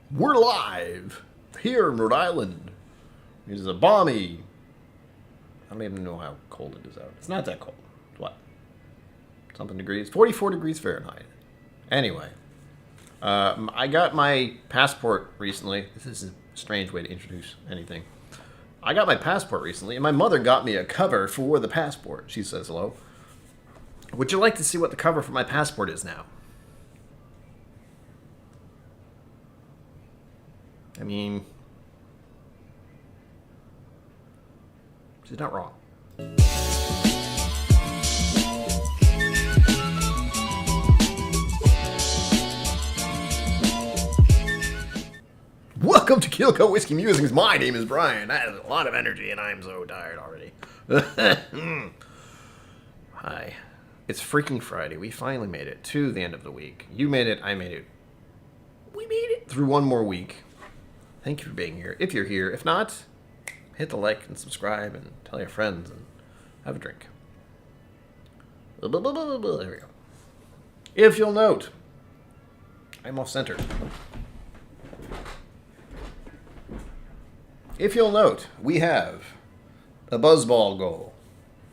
We're live here in Rhode Island. It is a balmy. I don't even know how cold it is out. It's not that cold. What? Something degrees? 44 degrees Fahrenheit. Anyway, I got my passport recently. This is a strange way to introduce anything. I got my passport recently, and my mother got me a cover for the passport. She says hello. Would you like to see what the cover for my passport is now? I mean, she's not wrong. Welcome to KillCo Whiskey Musings. My name is Brian. I have a lot of energy, and I'm so tired already. Hi. It's freaking Friday. We finally made it to the end of the week. You made it. I made it. We made it through one more week. Thank you for being here. If you're here. If not, hit the like and subscribe and tell your friends and have a drink. There we go. If you'll note, I'm off center. If you'll note, we have a buzzball goal.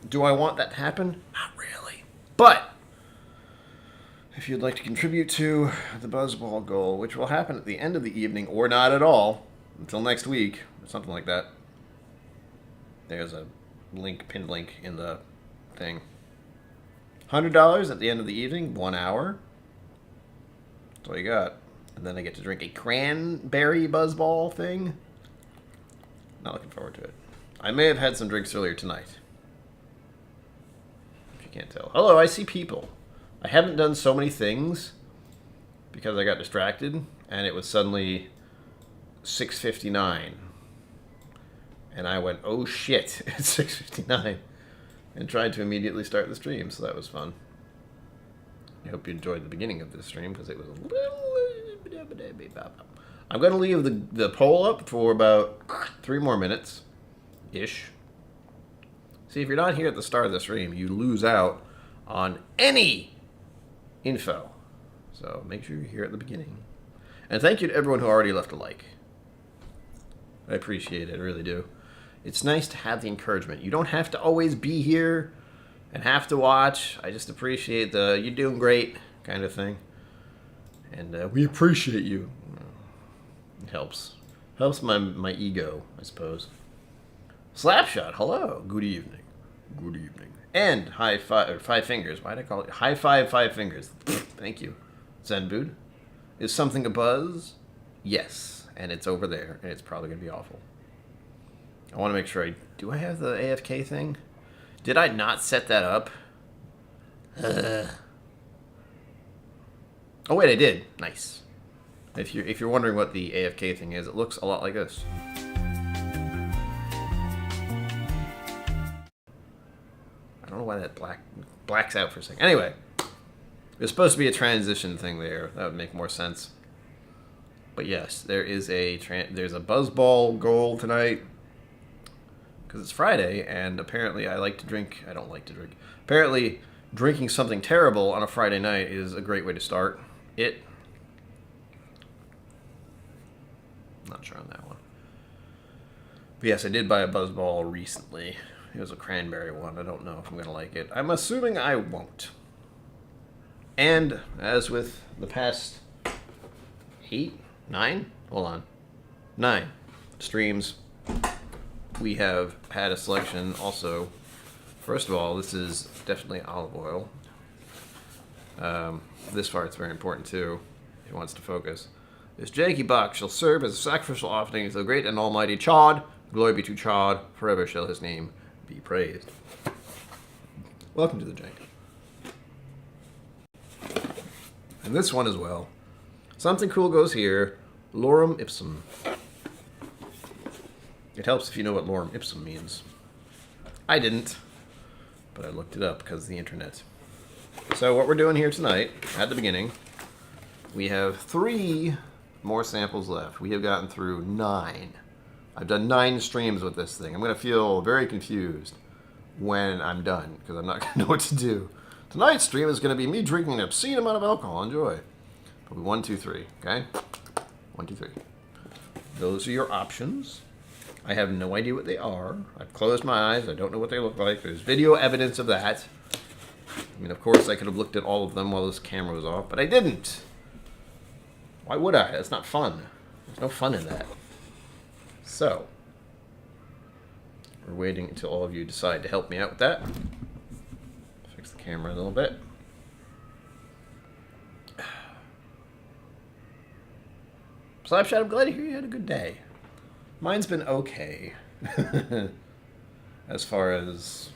Do I want that to happen? Not really. But if you'd like to contribute to the buzzball goal, which will happen at the end of the evening or not at all until next week or something like that. There's a link, pinned link in the thing. $100 at the end of the evening, 1 hour. That's all you got. And then I get to drink a cranberry buzzball thing. Not looking forward to it. I may have had some drinks earlier tonight. If you can't tell. Hello, I see people. I haven't done so many things because I got distracted and it was suddenly 6:59. And I went, oh shit, it's 6:59. And tried to immediately start the stream, so that was fun. I hope you enjoyed the beginning of this stream because it was a little... I'm going to leave the poll up for about 3 more minutes-ish. See, if you're not here at the start of the stream, you lose out on any info. So make sure you're here at the beginning. And thank you to everyone who already left a like. I appreciate it, I really do. It's nice to have the encouragement. You don't have to always be here and have to watch. I just appreciate the you're doing great kind of thing. And we appreciate you. It helps. Helps my ego, I suppose. Slapshot, hello. Good evening. Good evening. And high five, or 5 fingers. Why did I call it? High five, 5 fingers. Thank you. Zenbood. Is something a buzz? Yes. And it's over there. And it's probably going to be awful. I want to make sure do I have the AFK thing? Did I not set that up? Oh wait, I did. Nice. If you're wondering what the AFK thing is, it looks a lot like this. I don't know why that blacks out for a second. Anyway, there's supposed to be a transition thing there. That would make more sense. But yes, there's a buzzball goal tonight because it's Friday, and apparently I like to drink. I don't like to drink. Apparently, drinking something terrible on a Friday night is a great way to start it. Not sure on that one. But yes, I did buy a buzzball recently. It was a cranberry one. I don't know if I'm going to like it. I'm assuming I won't. And as with the past 9 streams, we have had a selection also. First of all, this is definitely olive oil. This part's very important too, if he wants to focus. This Jakey box shall serve as a sacrificial offering to the great and almighty Chod. Glory be to Chod. Forever shall his name be praised. Welcome to the jank. And this one as well. Something cool goes here. Lorem ipsum. It helps if you know what lorem ipsum means. I didn't, but I looked it up because of the internet. So what we're doing here tonight, at the beginning, we have 3 more samples left. We have gotten through 9. I've done 9 streams with this thing. I'm going to feel very confused when I'm done, because I'm not going to know what to do. Tonight's stream is going to be me drinking an obscene amount of alcohol. Enjoy. Probably 1, 2, 3, okay? 1, 2, 3. Those are your options. I have no idea what they are. I've closed my eyes. I don't know what they look like. There's video evidence of that. I mean, of course, I could have looked at all of them while this camera was off, but I didn't. Why would I? That's not fun. There's no fun in that. So, we're waiting until all of you decide to help me out with that. Fix the camera a little bit. Slapshot, I'm glad to hear you had a good day. Mine's been okay. As far as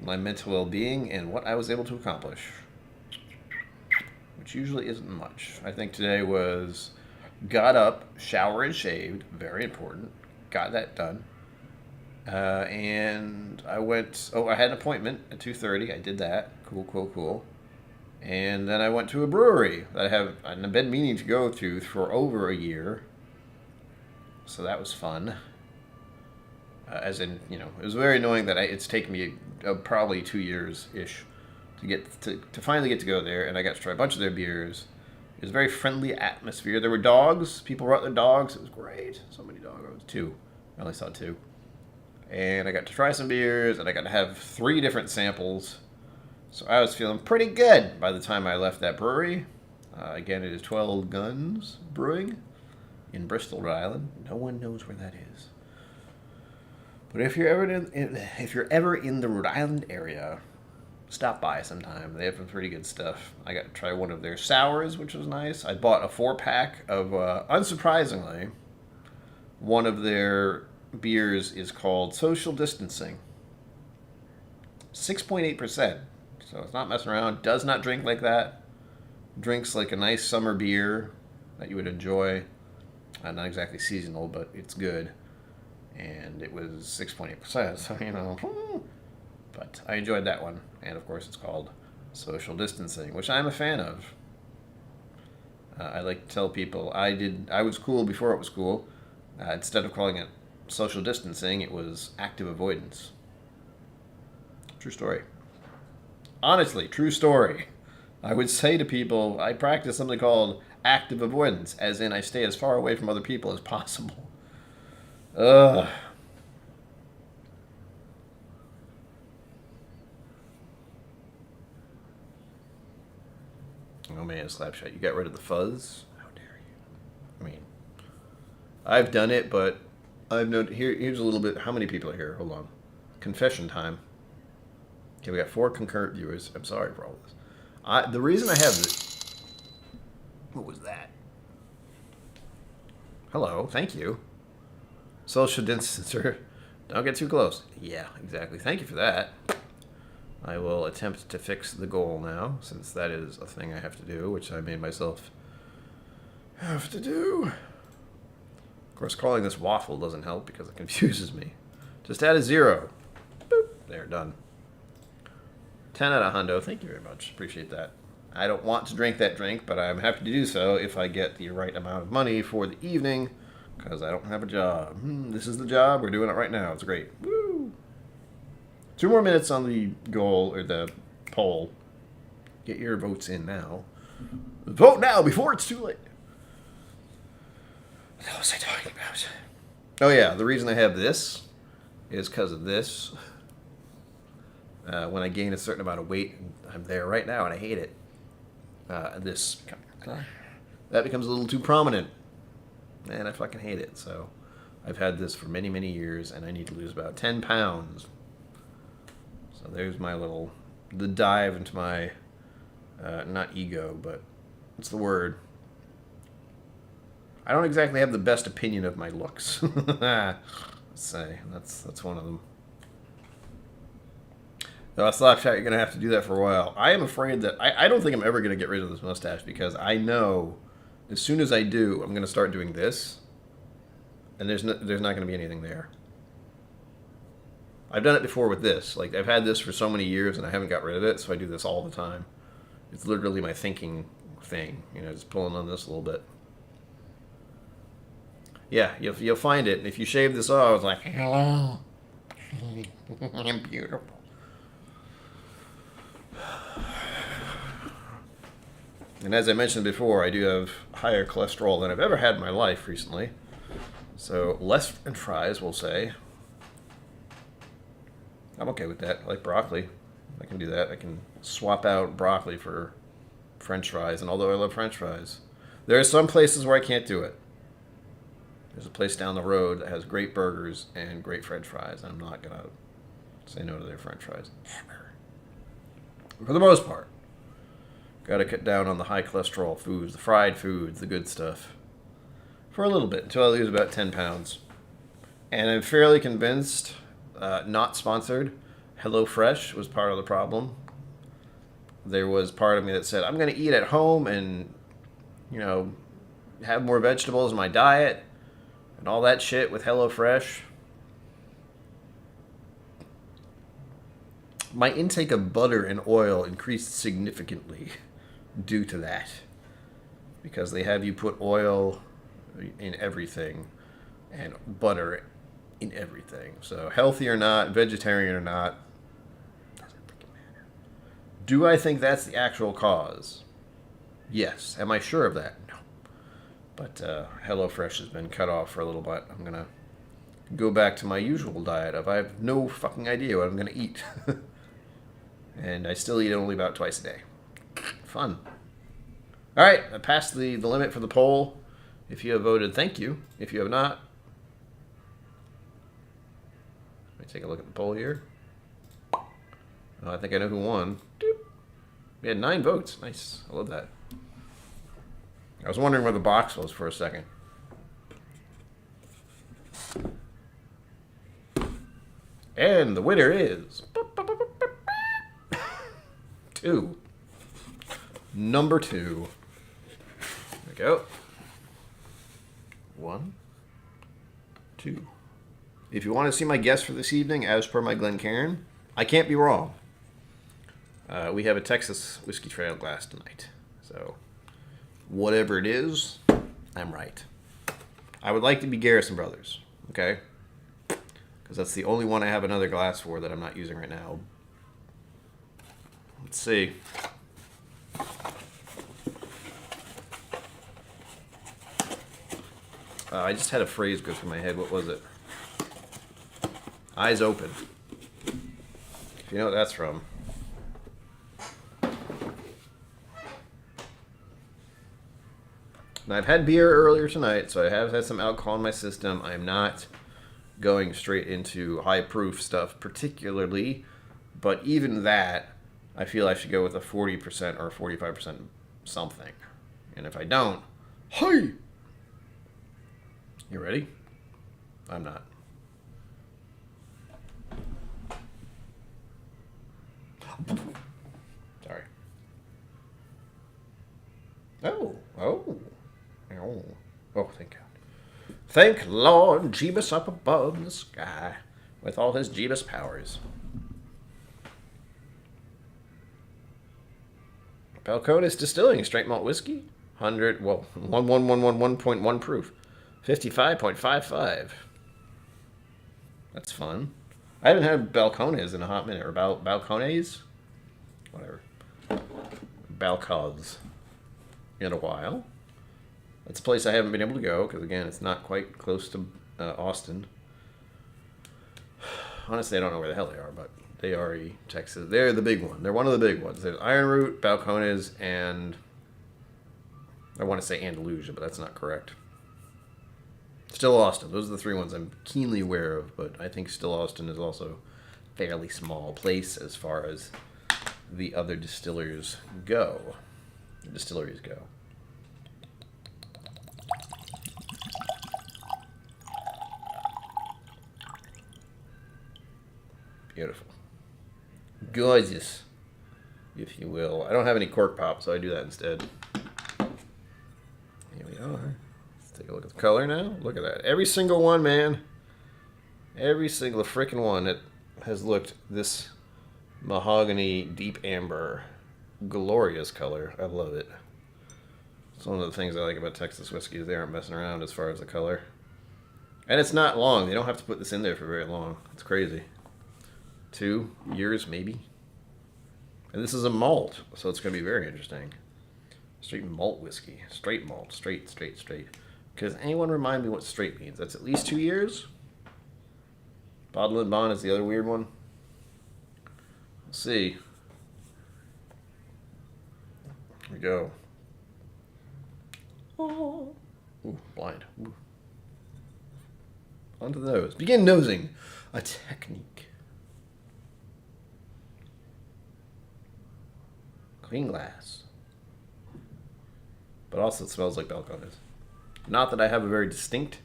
my mental well-being and what I was able to accomplish. Which usually isn't much. I think today was got up, showered and shaved, very important. Got that done. And I went, I had an appointment at 2:30. I did that. Cool. And then I went to a brewery that I've been meaning to go to for over a year. So that was fun. As in, you know, it was very annoying that it's taken me probably 2 years-ish to finally get to go there, and I got to try a bunch of their beers. It was a very friendly atmosphere. There were dogs. People brought their dogs. It was great. So many dogs. 2. I only saw 2. And I got to try some beers, and I got to have 3 different samples. So I was feeling pretty good by the time I left that brewery. Again, it is 12 Guns Brewing in Bristol, Rhode Island. No one knows where that is. But if you're ever in the Rhode Island area, stop by sometime. They have some pretty good stuff. I got to try one of their sours, which was nice. I bought a 4-pack of, unsurprisingly, one of their beers is called Social Distancing. 6.8%. So it's not messing around. Does not drink like that. Drinks like a nice summer beer that you would enjoy. Not exactly seasonal, but it's good. And it was 6.8%, so, you know. But I enjoyed that one. And, of course, it's called Social Distancing, which I'm a fan of. I like to tell people I was cool before it was cool. Instead of calling it social distancing, it was active avoidance. True story. Honestly, true story. I would say to people, I practice something called active avoidance, as in I stay as far away from other people as possible. Ugh. Oh man, Slapshot, you got rid of the fuzz? How dare you? I mean, I've done it, but I've known. Here's a little bit. How many people are here? Hold on. Confession time. Okay, we got 4 concurrent viewers. I'm sorry for all this. The reason I have this... What was that? Hello, thank you. Social distancer. Don't get too close. Yeah, exactly. Thank you for that. I will attempt to fix the goal now, since that is a thing I have to do, which I made myself have to do. Of course, calling this waffle doesn't help because it confuses me. Just add a 0. Boop. There, done. 10 out of hundo. Thank you very much. Appreciate that. I don't want to drink that drink, but I'm happy to do so if I get the right amount of money for the evening, because I don't have a job. This is the job. We're doing it right now. It's great. Woo! 2 more minutes on the goal, or the poll. Get your votes in now. Vote now before it's too late. What the hell was I talking about? Oh yeah, the reason I have this is because of this. When I gain a certain amount of weight, I'm there right now, and I hate it. That becomes a little too prominent, and I fucking hate it. So I've had this for many, many years, and I need to lose about 10 pounds. So there's my the dive into my, not ego, but what's the word? I don't exactly have the best opinion of my looks. Let's say that's one of them. No, Slapshot, you're going to have to do that for a while. I am afraid that... I don't think I'm ever going to get rid of this mustache, because I know as soon as I do, I'm going to start doing this, and there's not going to be anything there. I've done it before with this. Like, I've had this for so many years, and I haven't got rid of it, so I do this all the time. It's literally my thinking thing, you know, just pulling on this a little bit. Yeah, you'll find it. And if you shave this off, it's like, hello, I'm beautiful. And as I mentioned before, I do have higher cholesterol than I've ever had in my life recently. So less French fries, we'll say. I'm okay with that. I like broccoli. I can do that. I can swap out broccoli for French fries. And although I love French fries, there are some places where I can't do it. There's a place down the road that has great burgers and great French fries. I'm not going to say no to their French fries. For the most part. Got to cut down on the high cholesterol foods, the fried foods, the good stuff. For a little bit, until I lose about 10 pounds. And I'm fairly convinced, not sponsored, HelloFresh was part of the problem. There was part of me that said, I'm going to eat at home and, have more vegetables in my diet and all that shit with HelloFresh. My intake of butter and oil increased significantly due to that, because they have you put oil in everything and butter in everything. So healthy or not, vegetarian or not, doesn't freaking matter. Do I think that's the actual cause? Yes. Am I sure of that? No. But HelloFresh has been cut off for a little bit. I'm gonna go back to my usual diet of I have no fucking idea what I'm gonna eat. And I still eat it only about twice a day. Fun. All right, I passed the limit for the poll. If you have voted, thank you. If you have not, let me take a look at the poll here. Oh, I think I know who won. Doop. We had 9 votes. Nice. I love that. I was wondering where the box was for a second. And the winner is 2. Number 2. There we go. 1, 2. If you want to see my guest for this evening, as per my Glencairn, I can't be wrong. We have a Texas Whiskey Trail glass tonight. So, whatever it is, I'm right. I would like to be Garrison Brothers, okay? Because that's the only one I have another glass for that I'm not using right now. Let's see. I just had a phrase go through my head. What was it? Eyes open. If you know what that's from. And I've had beer earlier tonight, so I have had some alcohol in my system. I'm not going straight into high proof stuff particularly, but even that, I feel I should go with a 40% or 45% something. And if I don't, hey! You ready? I'm not. Sorry. Oh, thank God. Thank Lord Jeebus up above the sky with all his Jeebus powers. Balcones Distilling straight malt whiskey, 1.1 proof, 55.55. That's fun. I haven't had Balcones in a hot minute, or Balcones, whatever, Balcones, in a while. That's a place I haven't been able to go because again, it's not quite close to Austin. Honestly, I don't know where the hell they are, but they are Texas. They're the big one. They're one of the big ones. There's Iron Root, Balcones, and I want to say Andalusia, but that's not correct. Still Austin. Those are the 3 ones I'm keenly aware of, but I think Still Austin is also a fairly small place as far as the other distilleries go. Beautiful. Gorgeous, if you will. I don't have any cork pop, so I do that instead. Here we are. Let's take a look at the color now. Look at that. Every single one, man. Every single freaking one that has looked this mahogany deep amber. Glorious color. I love it. It's one of the things I like about Texas whiskey is they aren't messing around as far as the color. And it's not long. They don't have to put this in there for very long. It's crazy. 2 years, maybe. And this is a malt, so it's going to be very interesting. Straight malt whiskey. Straight malt. Straight. Because anyone remind me what straight means? That's at least 2 years? Bottle and bond is the other weird one. Let's see. Here we go. Oh. Ooh, blind. Ooh. Onto the nose. Begin nosing. A technique. Clean glass. But also it smells like Balcones. Not that I have a very distinct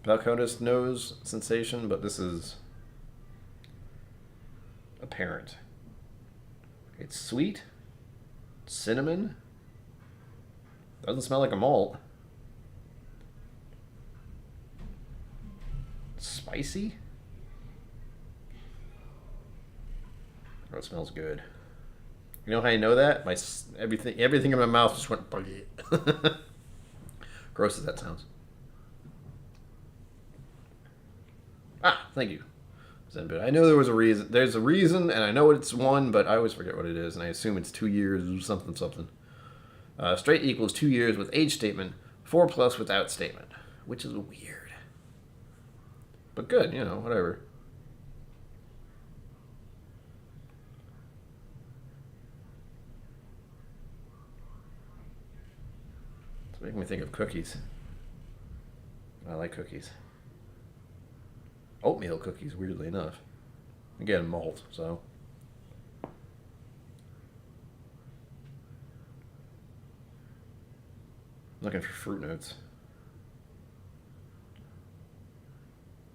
Balcones nose sensation, but this is apparent. It's sweet. Cinnamon. Doesn't smell like a malt. Spicy. Oh, it smells good. You know how I know that? Everything in my mouth just went buggy. Gross as that sounds. Ah, thank you. I know there was a reason. There's a reason, and I know it's one, but I always forget what it is, and I assume it's 2 years or something. Straight equals 2 years with age statement, 4+ without statement, which is weird. But good, you know, whatever. It's making me think of cookies. I like cookies. Oatmeal cookies, weirdly enough. Again, malt, so. Looking for fruit notes.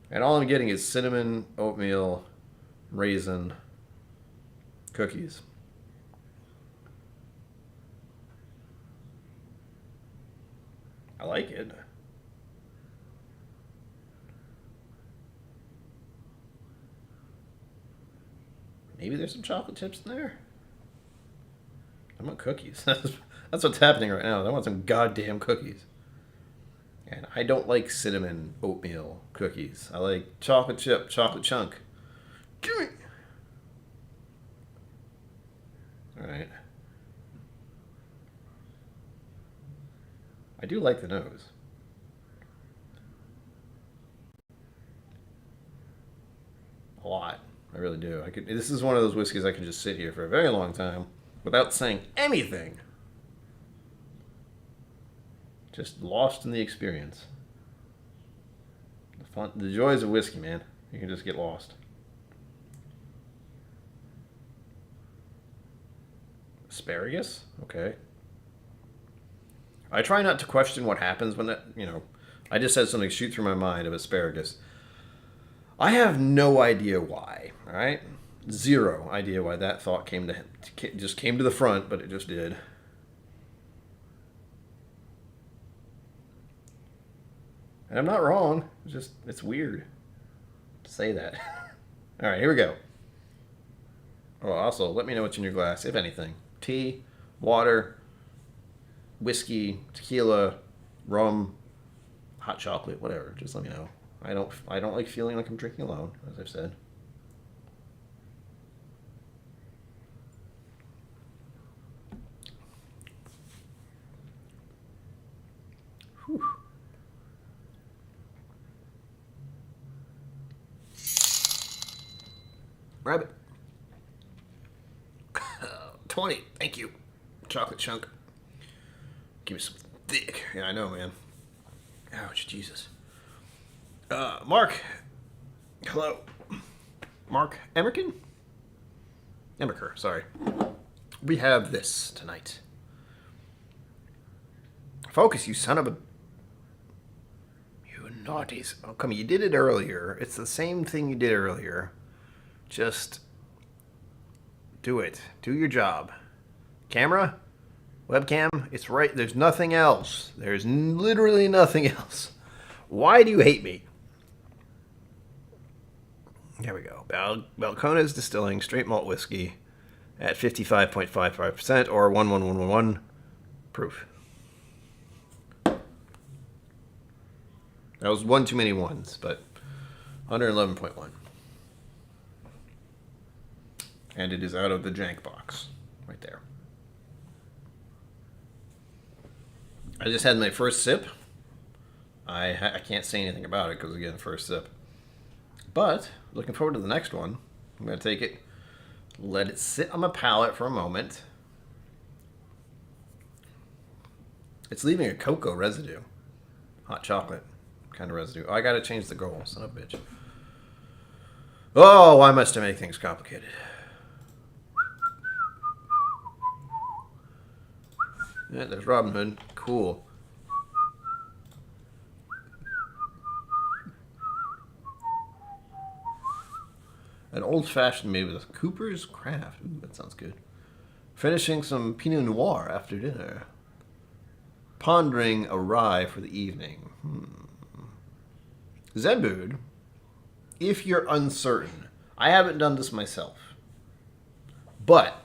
And all I'm getting is cinnamon, oatmeal, raisin, cookies. I like it. Maybe there's some chocolate chips in there. I want cookies. That's what's happening right now. I want some goddamn cookies. And I don't like cinnamon oatmeal cookies. I like chocolate chip, chocolate chunk. Gimme! Alright. I do like the nose. A lot. I really do. This is one of those whiskeys I can just sit here for a very long time without saying anything. Just lost in the experience. The joys of whiskey, man. You can just get lost. Asparagus? Okay. I try not to question what happens when that, I just had something shoot through my mind of asparagus. I have no idea why, all right? Zero idea why that thought just came to the front, but it just did. And I'm not wrong. It's weird to say that. All right, here we go. Oh, also, let me know what's in your glass, if anything. Tea, water, whiskey, tequila, rum, hot chocolate, whatever. Just let me know. I don't like feeling like I'm drinking alone, as I've said. Whew. Rabbit. 20. Thank you. Chocolate chunk. Give me some thick. Yeah, I know, man. Ouch, Jesus. Mark. Hello. Mark Emmerkin? Emmerker, sorry. We have this tonight. Focus, you son of a... You naughties. Oh, come on, you did it earlier. It's the same thing you did earlier. Just do it. Do your job. Camera? Webcam? It's right. There's nothing else. There's literally nothing else. Why do you hate me? Here we go. Balcones Distilling Straight Malt Whiskey at 55.55% or 11111 proof. That was one too many ones, but 111.1. And it is out of the jank box. Right there. I just had my first sip. I can't say anything about it because, again, first sip. But, looking forward to the next one. I'm going to take it, let it sit on my palate for a moment. It's leaving a cocoa residue. Hot chocolate kind of residue. Oh, I got to change the goal, son of a bitch. Oh, why must I make things complicated? Yeah, there's Robin Hood. Cool. An old-fashioned made with Cooper's Craft. Ooh, that sounds good. Finishing some Pinot Noir after dinner. Pondering a rye for the evening. Zebud, if you're uncertain, I haven't done this myself, but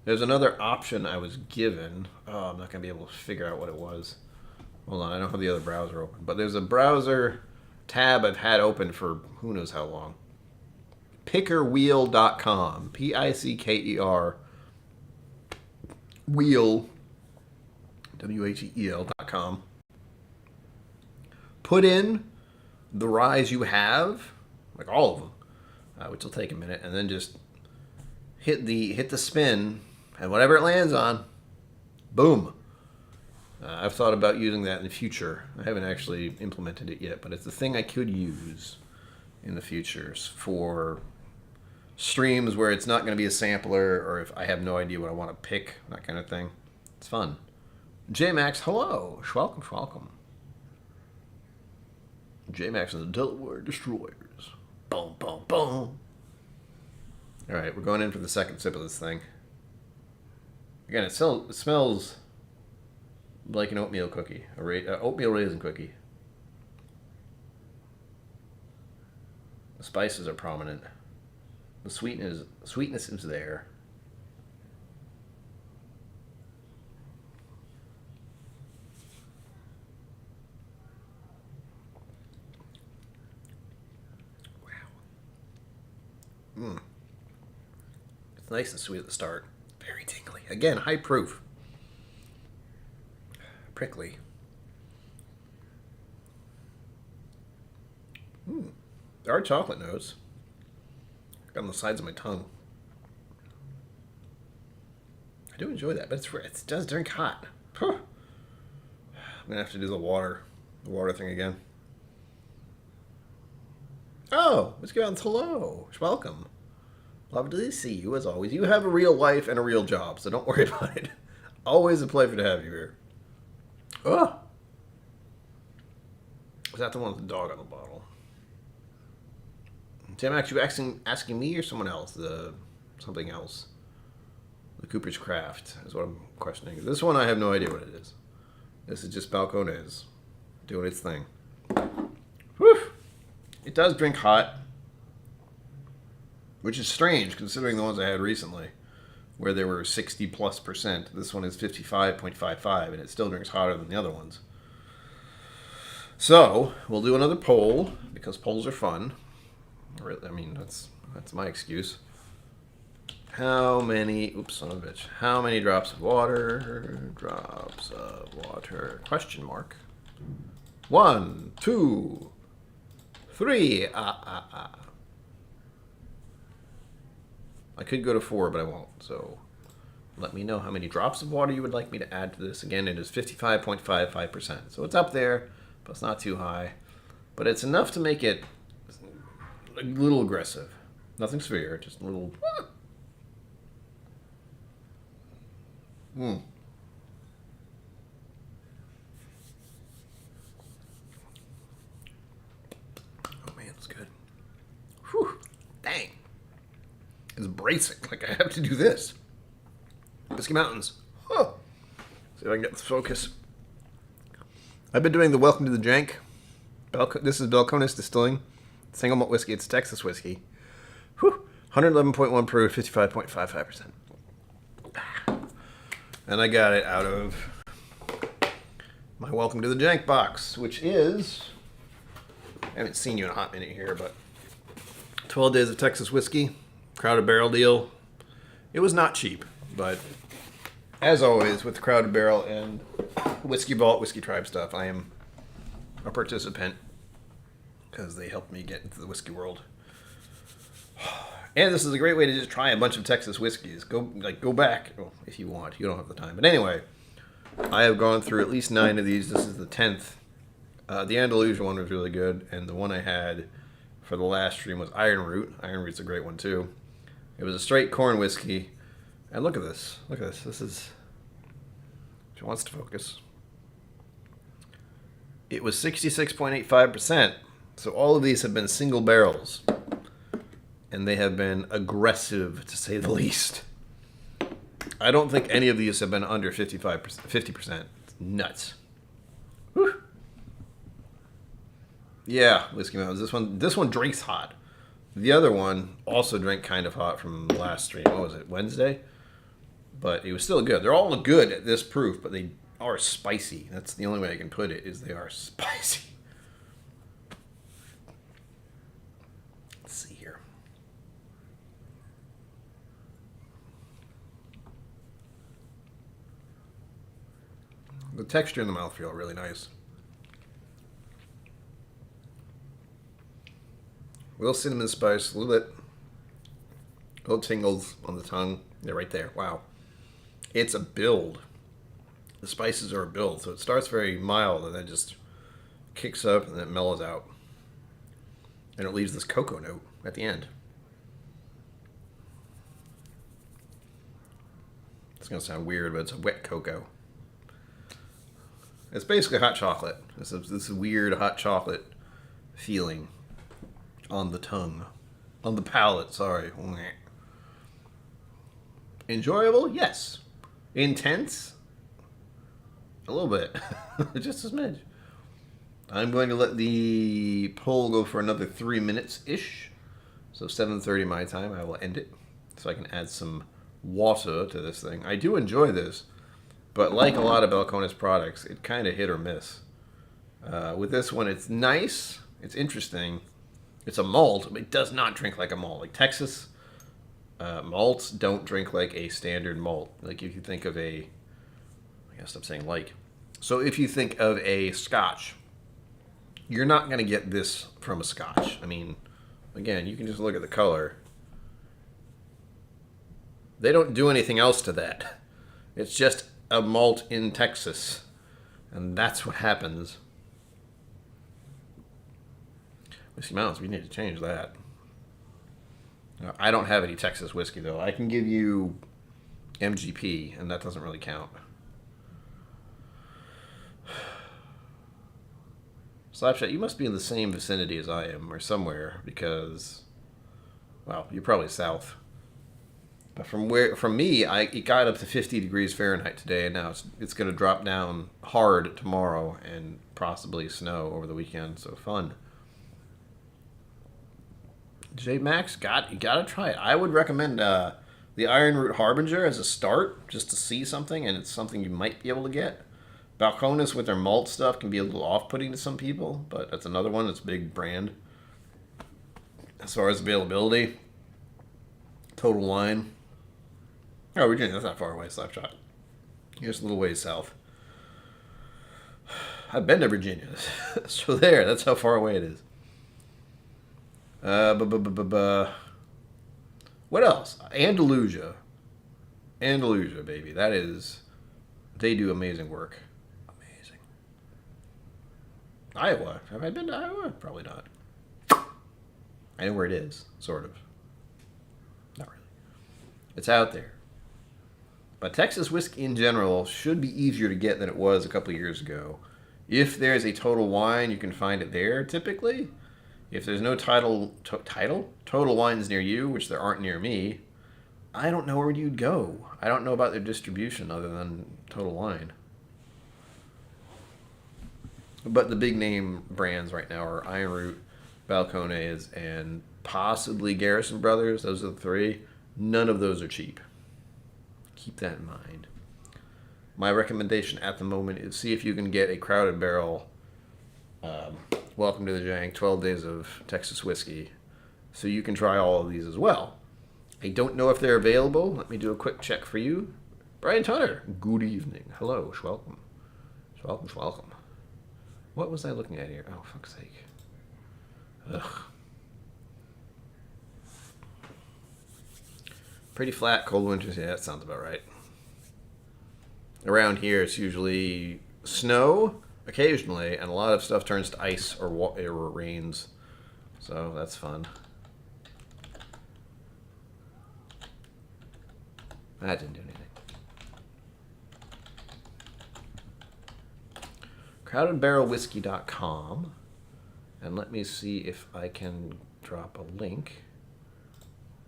there's another option I was given. Oh, I'm not going to be able to figure out what it was. Hold on, I don't have the other browser open, but there's a browser tab I've had open for who knows how long. Pickerwheel.com. Picker wheel, WHEEL.com. Put in the ryes you have, like all of them, which will take a minute, and then just hit the spin, and whatever it lands on, boom. I've thought about using that in the future. I haven't actually implemented it yet, but it's a thing I could use in the future for streams where it's not going to be a sampler, or if I have no idea what I want to pick, that kind of thing. It's fun. J-Max, hello. Welcome. J-Max and the Delaware Destroyers. Boom, boom, boom. All right, we're going in for the second sip of this thing. Again, it smells like an oatmeal cookie, oatmeal raisin cookie. The spices are prominent. The sweetness is there. Wow. It's nice and sweet at the start. Very tingly. Again, high proof. Prickly. There are chocolate notes on the sides of my tongue. I do enjoy that, but it does drink hot. Huh. I'm gonna have to do the water thing again. Oh, Whiskey Mountains, hello. Welcome. Love to see you as always. You have a real life and a real job, so don't worry about it. Always a pleasure to have you here. Oh. Was that the one with the dog on the bottle? Tim, actually asking me or someone else? Something else. The Cooper's Craft is what I'm questioning. This one I have no idea what it is. This is just Balcones doing its thing. Whew. It does drink hot, which is strange considering the ones I had recently, where they were 60+%. This one is 55.55, and it still drinks hotter than the other ones. So we'll do another poll because polls are fun. I mean, that's my excuse. How many? Oops, son of a bitch. How many drops of water? Drops of water? Question mark. 1, 2, 3. I could go to 4, but I won't. So let me know how many drops of water you would like me to add to this. Again, it is 55.55%. So it's up there, but it's not too high. But it's enough to make it a little aggressive. Nothing severe, just a little. Oh man, it's good. Whew. Dang. It's bracing. Like I have to do this. Whiskey Mountains. Huh. See if I can get this focus. I've been doing the Welcome to the Jank. This is Balcones Distilling. Single malt whiskey. It's Texas whiskey. Whew. 111.1 proof, 55.55%. And I got it out of my Welcome to the Jank box, which is, I haven't seen you in a hot minute here, but 12 Days of Texas Whiskey, Crowded Barrel deal. It was not cheap, but as always, with Crowded Barrel and Whiskey Vault, Whiskey Tribe stuff, I am a participant because they helped me get into the whiskey world. And this is a great way to just try a bunch of Texas whiskeys. Go back if you want. You don't have the time, but anyway, I have gone through at least 9 of these. This is the 10th. The Andalusia one was really good, and the one I had for the last stream was Iron Root. Iron Root's a great one too. It was a straight corn whiskey, and look at this. Look at this. This is. She wants to focus. It was 66.85%. So all of these have been single barrels. And they have been aggressive, to say the least. I don't think any of these have been under 50%. It's nuts. Whew. Yeah, Whiskey Mountains. This one drinks hot. The other one also drank kind of hot from last stream. What was it, Wednesday? But it was still good. They're all good at this proof, but they are spicy. That's the only way I can put it, is they are spicy. Let's see here. The texture in the mouthfeel are really nice. A little cinnamon spice, a little tingles on the tongue. They're right there. Wow. It's a build. The spices are a build, so it starts very mild and then just kicks up and then mellows out. And it leaves this cocoa note at the end. It's going to sound weird, but it's a wet cocoa. It's basically hot chocolate. It's this weird hot chocolate feeling on the tongue. On the palate, sorry. Enjoyable? Yes. Intense? A little bit. Just a smidge. I'm going to let the poll go for another 3 minutes-ish. So 7:30 my time, I will end it. So I can add some water to this thing. I do enjoy this. But like a lot of Balcones products, it kind of hit or miss. With this one, it's nice. It's interesting. It's a malt, but it does not drink like a malt. Like Texas malts don't drink like a standard malt. Like if you think of I gotta stop saying like. So if you think of a Scotch, you're not going to get this from a Scotch. I mean, again, you can just look at the color. They don't do anything else to that. It's just a malt in Texas. And that's what happens. Whiskey Mountains, we need to change that. I don't have any Texas whiskey, though. I can give you MGP, and that doesn't really count. Slapshot, you must be in the same vicinity as I am, or somewhere, because, well, you're probably south. But from me, it got up to 50 degrees Fahrenheit today, and now it's going to drop down hard tomorrow and possibly snow over the weekend. So fun. J Max, you gotta try it. I would recommend the Iron Root Harbinger as a start, just to see something, and it's something you might be able to get. Balcones with their malt stuff can be a little off-putting to some people, but that's another one that's a big brand. As far as availability, Total Wine. Oh, Virginia, that's not far away, Slapshot. Here's a little ways south. I've been to Virginia. So there, that's how far away it is. What else? Andalusia. Andalusia, baby. That is... They do amazing work. Amazing. Iowa. Have I been to Iowa? Probably not. I know where it is, sort of. Not really. It's out there. But Texas whiskey in general should be easier to get than it was a couple of years ago. If there's a Total Wine, you can find it there, typically. If there's no Total Wines near you, which there aren't near me, I don't know where you'd go. I don't know about their distribution other than Total Wine. But the big name brands right now are Iron Root, Balcones, and possibly Garrison Brothers. Those are the three. None of those are cheap. Keep that in mind. My recommendation at the moment is see if you can get a Crowded Barrel Welcome to the Jank 12 Days of Texas Whiskey, so you can try all of these as well. I don't know if they're available. Let me do a quick check for you. Brian Tunner, good evening. Hello, welcome. Welcome. What was I looking at here? Oh, fuck's sake. Ugh. Pretty flat, cold winters. Yeah, that sounds about right. Around here, it's usually snow occasionally, and a lot of stuff turns to ice or rains. So that's fun. That didn't do anything. CrowdedBarrelWhiskey.com, and let me see if I can drop a link.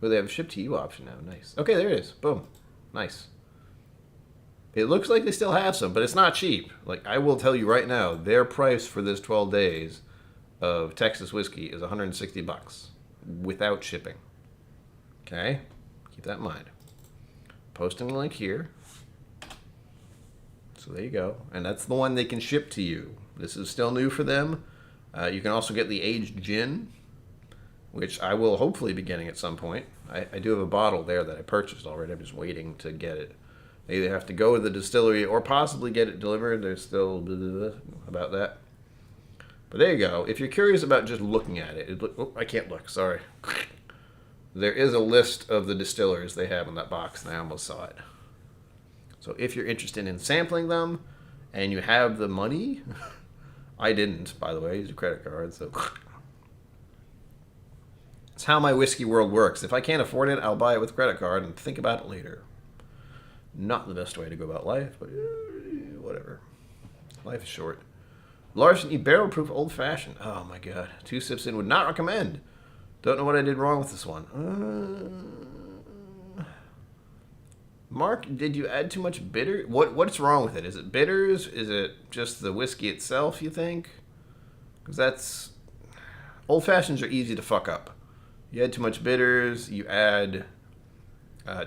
Oh, they have a ship to you option now. Nice. Okay, there it is. Boom. Nice. It looks like they still have some, but it's not cheap. Like, I will tell you right now, their price for this 12 days of Texas whiskey is $160 without shipping. Okay? Keep that in mind. Posting the link here. So there you go. And that's the one they can ship to you. This is still new for them. You can also get the aged gin, which I will hopefully be getting at some point. I do have a bottle there that I purchased already. I'm just waiting to get it. They either have to go to the distillery or possibly get it delivered. There's still blah, blah, blah about that. But there you go. If you're curious about just looking at it, I can't look. Sorry. There is a list of the distillers they have in that box, and I almost saw it. So if you're interested in sampling them and you have the money, I didn't, by the way, use a credit card. So it's how my whiskey world works. If I can't afford it, I'll buy it with a credit card and think about it later. Not the best way to go about life, but whatever. Life is short. Larceny barrel proof old fashioned. Oh my god. 2 sips in, would not recommend. Don't know what I did wrong with this one. Mark, did you add too much bitter? What's wrong with it? Is it bitters? Is it just the whiskey itself, you think? Because that's... Old fashions are easy to fuck up. You add too much bitters, you add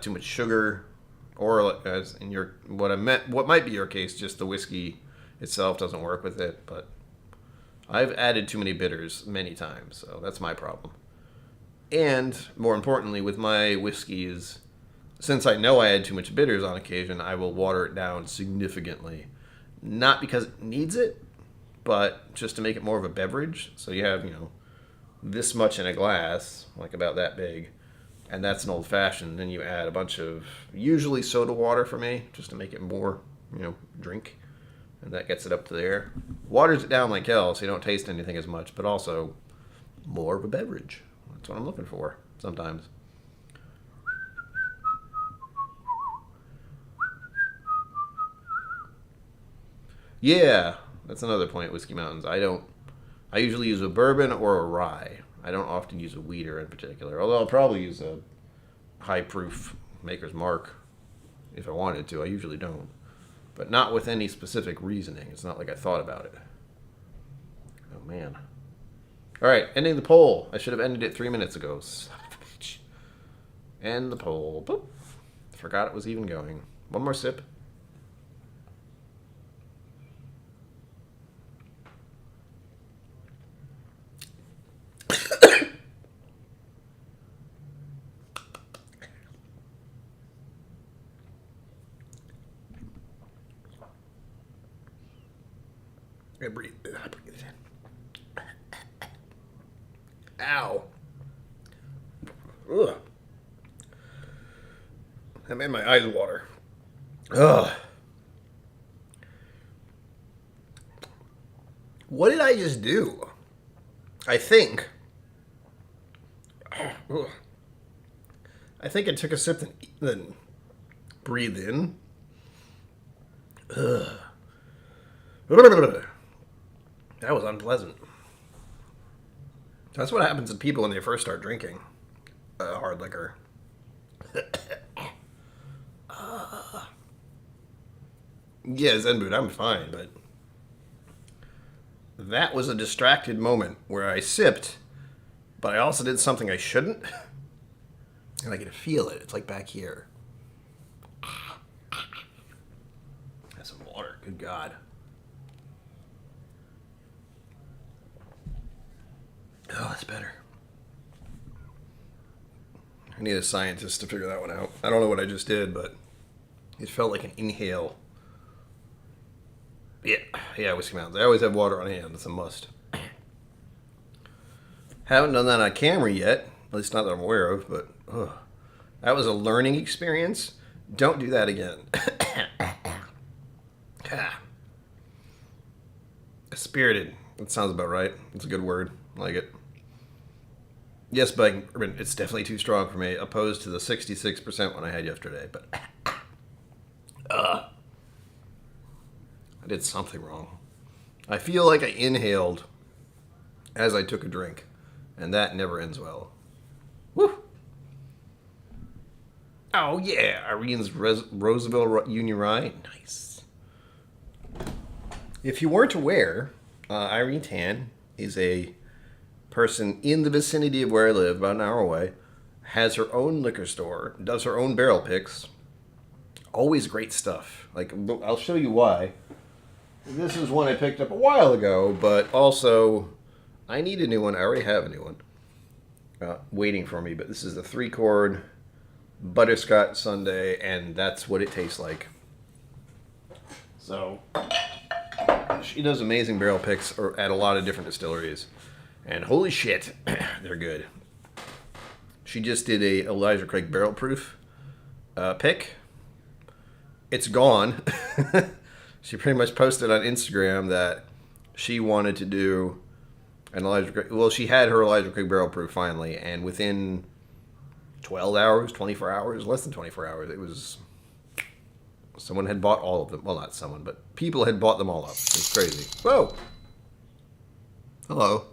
too much sugar, or as in your what might be your case, just the whiskey itself doesn't work with it. But I've added too many bitters many times, so that's my problem. And more importantly, with my whiskeys, since I know I add too much bitters on occasion, I will water it down significantly. Not because it needs it, but just to make it more of a beverage. So you have, this much in a glass, like about that big, and that's an old-fashioned. Then you add a bunch of, usually soda water for me, just to make it more, drink. And that gets it up to there. Waters it down like hell, so you don't taste anything as much, but also more of a beverage. That's what I'm looking for sometimes. Yeah, that's another point at Whiskey Mountains. I usually use a bourbon or a rye. I don't often use a wheater in particular, although I'll probably use a high proof Maker's Mark if I wanted to. I usually don't. But not with any specific reasoning. It's not like I thought about it. Oh, man. All right, ending the poll. I should have ended it 3 minutes ago. Son of a bitch. End the poll. Boop. Forgot it was even going. One more sip. I breathe it in. Ow. Ugh. That made my eyes water. Ugh. What did I just do? I think I took a sip and then breathed in. Ugh. That was unpleasant. That's what happens to people when they first start drinking hard liquor. Yeah, Zen Boot, I'm fine, but that was a distracted moment where I sipped, but I also did something I shouldn't, and I can feel it. It's like back here. That's some water. Good God. Oh, that's better. I need a scientist to figure that one out. I don't know what I just did, but It felt like an inhale. Yeah, Whiskey Mountains. I always have water on hand. It's a must. Haven't done that on camera yet. At least not that I'm aware of, but that was a learning experience. Don't do that again. Spirited. That sounds about right. It's a good word. I like it. Yes, but it's definitely too strong for me, opposed to the 66% one I had yesterday. But I did something wrong. I feel like I inhaled as I took a drink, and that never ends well. Woo! Oh yeah, Irene's Roseville Union Rye. Nice. If you weren't aware, Irene Tan is a person in the vicinity of where I live, about an hour away, has her own liquor store, does her own barrel picks. Always great stuff. Like, I'll show you why. This is one I picked up a while ago, but also I need a new one. I already have a new one waiting for me, but this is the 3-chord butterscotch sundae, and that's what it tastes like. So she does amazing barrel picks at a lot of different distilleries, and holy shit, they're good. She just did a Elijah Craig barrel proof pick. It's gone. She pretty much posted on Instagram that she wanted to do an Elijah Craig. Well, she had her Elijah Craig barrel proof finally, and within 12 hours, 24 hours, less than 24 hours, it was... Someone had bought all of them. Well, not someone, but people had bought them all up. It's crazy. Whoa! Hello.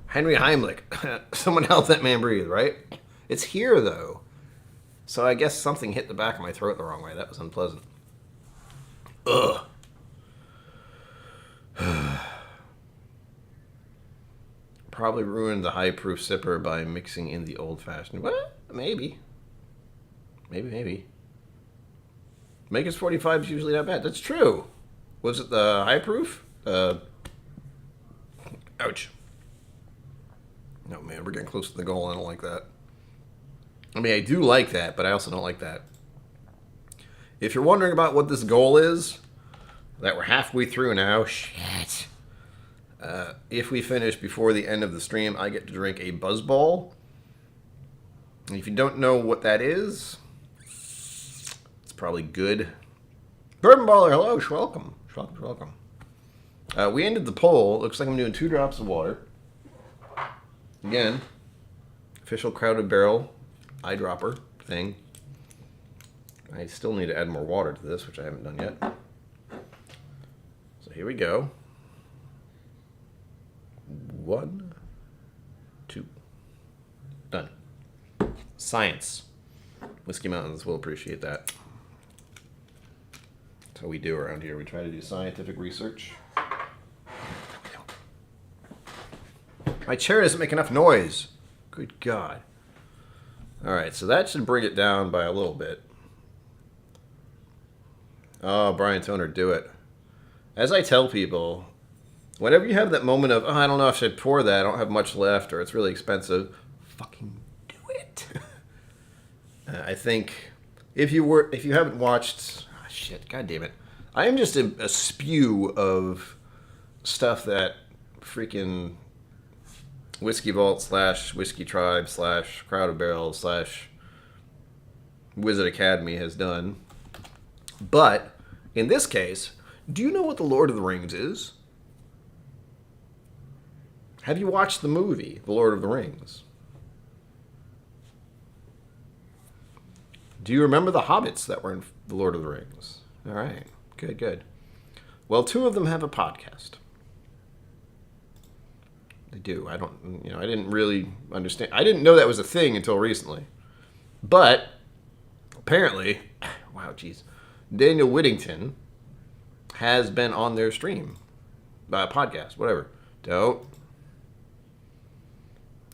Henry Heimlich. Someone help that man breathe, right? It's here, though. So I guess something hit the back of my throat the wrong way. That was unpleasant. Ugh. Probably ruined the high-proof sipper by mixing in the old-fashioned. What? Maybe. Maybe. Maker's 45 is usually not bad. That's true. Was it the high-proof? Ouch. No, man, we're getting close to the goal. I don't like that. I mean, I do like that, but I also don't like that. If you're wondering about what this goal is, that we're halfway through now, shit. If we finish before the end of the stream, I get to drink a Buzzball. And if you don't know what that is, it's probably good. Bourbon Baller, hello, welcome. We ended the poll. Looks like I'm doing 2 drops of water. Again, official Crowded Barrel eyedropper thing. I still need to add more water to this, which I haven't done yet. So here we go. 1, 2. Done. Science. Whiskey Mountains will appreciate that. That's how we do around here. We try to do scientific research. My chair doesn't make enough noise. Good God. Alright, so that should bring it down by a little bit. Oh, Brian Toner, do it. As I tell people, whenever you have that moment of, I don't know if I should pour that, I don't have much left, or it's really expensive, fucking do it. I think if you haven't watched, shit, God damn it. I am just a spew of stuff that freaking Whiskey Vault / Whiskey Tribe / Crowded Barrel / Wizard Academy has done. But in this case, do you know what The Lord of the Rings is? Have you watched the movie, The Lord of the Rings? Do you remember the hobbits that were in The Lord of the Rings? All right, good. Well, 2 of them have a podcast. They do. I didn't really understand. I didn't know that was a thing until recently. But apparently, wow, geez, Daniel Whittington has been on their stream, podcast, whatever.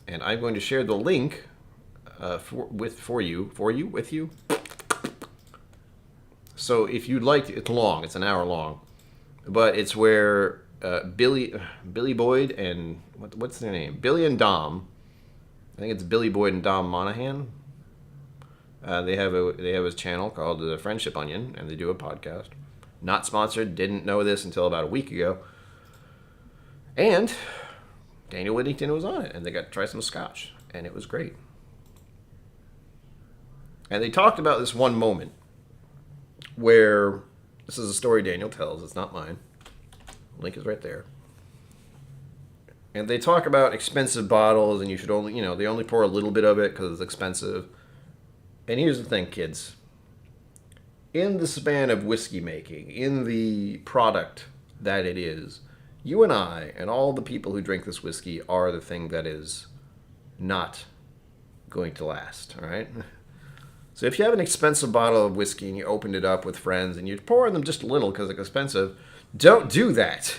And I'm going to share the link with you. So if you'd like to, it's long. It's an hour long, but it's where Billy Boyd and what's their name? Billy and Dom. I think it's Billy Boyd and Dom Monahan. They have a channel called the Friendship Onion, and they do a podcast. Not sponsored. Didn't know this until about a week ago. And Daniel Whittington was on it, and they got to try some scotch, and it was great. And they talked about this one moment where, this is a story Daniel tells, it's not mine. Link is right there. And they talk about expensive bottles, and you should only, they only pour a little bit of it because it's expensive. And here's the thing, kids. In the span of whiskey making, in the product that it is, you and I and all the people who drink this whiskey are the thing that is not going to last, all right? So if you have an expensive bottle of whiskey and you opened it up with friends and you're pouring them just a little because it's expensive, don't do that.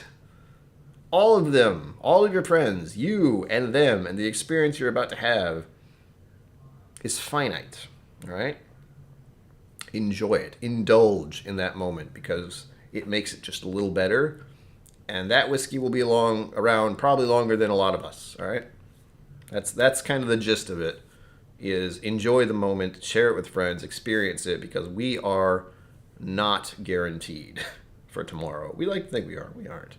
All of them, all of your friends, you and them, and the experience you're about to have is finite, all right? Enjoy it. Indulge in that moment because it makes it just a little better. And that whiskey will be around probably longer than a lot of us, all right? That's kind of the gist of it, is enjoy the moment, share it with friends, experience it, because we are not guaranteed for tomorrow. We like to think we are. We aren't.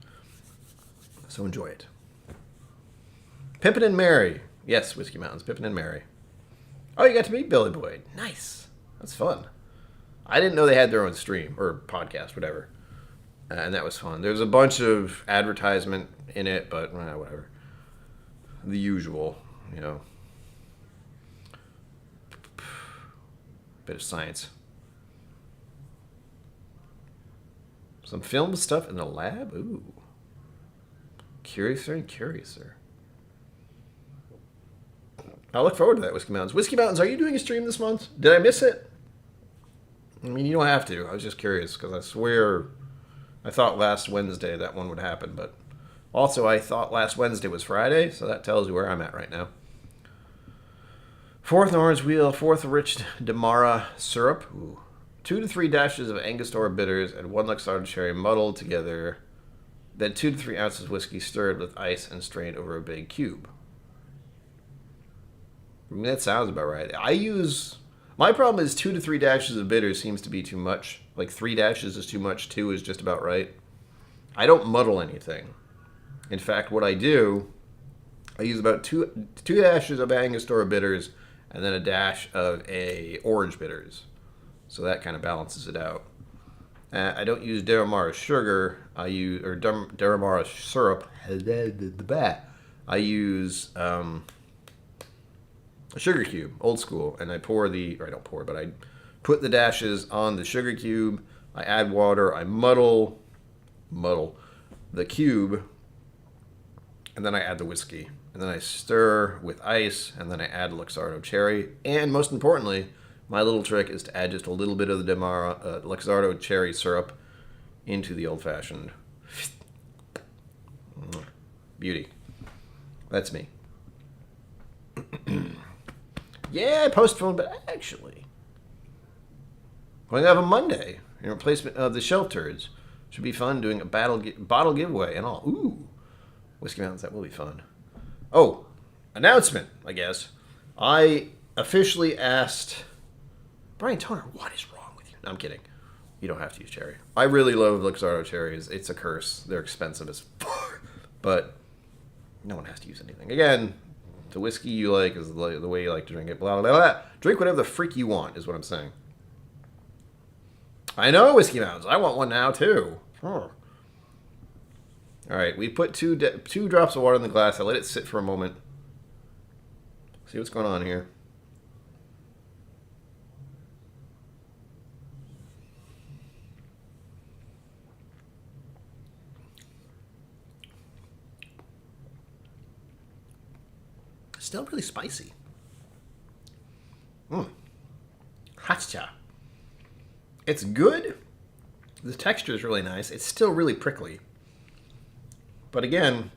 So enjoy it. Pippin and Mary. Yes, Whiskey Mountains, Pippin and Mary. Oh, you got to meet Billy Boyd. Nice. That's fun. I didn't know they had their own stream or podcast, whatever. And that was fun. There's a bunch of advertisement in it, but whatever. The usual, Bit of science. Some film stuff in the lab? Ooh. Curiouser and curiouser. I look forward to that, Whiskey Mountains. Whiskey Mountains, are you doing a stream this month? Did I miss it? I mean, you don't have to. I was just curious, because I swear I thought last Wednesday that one would happen, but also I thought last Wednesday was Friday, so that tells you where I'm at right now. Fourth orange wheel, fourth rich Demerara syrup. Ooh. 2 to 3 dashes of Angostura bitters and 1 Luxardo cherry muddled together. Then 2 to 3 ounces whiskey stirred with ice and strained over a big cube. I mean, that sounds about right. My problem is 2 to 3 dashes of bitters seems to be too much. Like 3 dashes is too much, 2 is just about right. I don't muddle anything. In fact, what I do, I use about two dashes of Angostura bitters and then a dash of orange bitters. So that kind of balances it out. I don't use Demerara sugar. Demerara syrup. I use a sugar cube, old school, and I put the dashes on the sugar cube. I add water. I muddle the cube, and then I add the whiskey. And then I stir with ice, and then I add Luxardo cherry. And most importantly, my little trick is to add just a little bit of the Demerara Luxardo cherry syrup into the old-fashioned. Beauty. That's me. Yeah, I postponed, but actually, going to have a Monday in replacement of the Shelf Turds. Should be fun doing a bottle giveaway and all. Ooh, Whiskey Mountains, that will be fun. Oh, announcement, I guess. I officially asked Brian Toner, what is wrong with you? No, I'm kidding. You don't have to use cherry. I really love Luxardo cherries. It's a curse. They're expensive as fuck. But no one has to use anything. Again, the whiskey you like is the way you like to drink it. Blah, blah, blah. Drink whatever the freak you want is what I'm saying. I know, Whiskey Mountains. I want one now, too. All right, we put two drops of water in the glass. I let it sit for a moment. See what's going on here. Still really spicy. Hotcha. It's good. The texture is really nice. It's still really prickly. But again,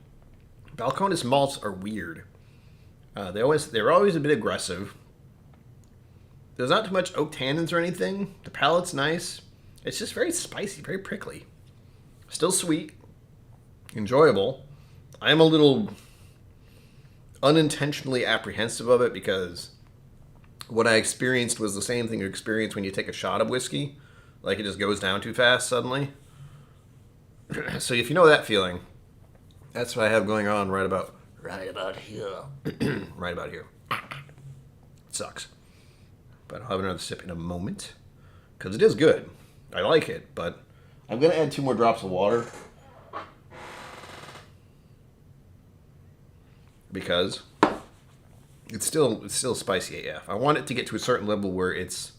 Balcones malts are weird. They're always a bit aggressive. There's not too much oak tannins or anything. The palate's nice. It's just very spicy, very prickly. Still sweet. Enjoyable. I am a little unintentionally apprehensive of it because what I experienced was the same thing you experience when you take a shot of whiskey. Like, it just goes down too fast suddenly. So if you know that feeling, that's what I have going on right about here. Right about here. It sucks. But I'll have another sip in a moment. Because it is good. I like it, but I'm going to add 2 more drops of water. Because it's still spicy AF. I want it to get to a certain level where it's,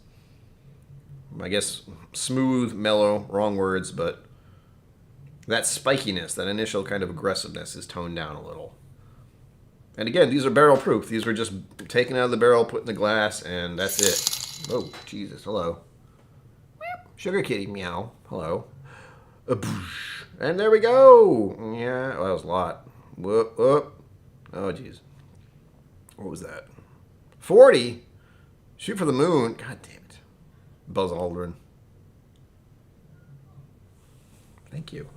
I guess, smooth, mellow, wrong words, but that spikiness, that initial kind of aggressiveness is toned down a little. And again, these are barrel proof. These were just taken out of the barrel, put in the glass, and that's it. Oh, Jesus, hello. Sugar kitty, meow. Hello. And there we go. Yeah, well, that was a lot. Whoop, whoop. Oh, jeez. What was that? 40? Shoot for the moon. God damn it. Buzz Aldrin. Thank you.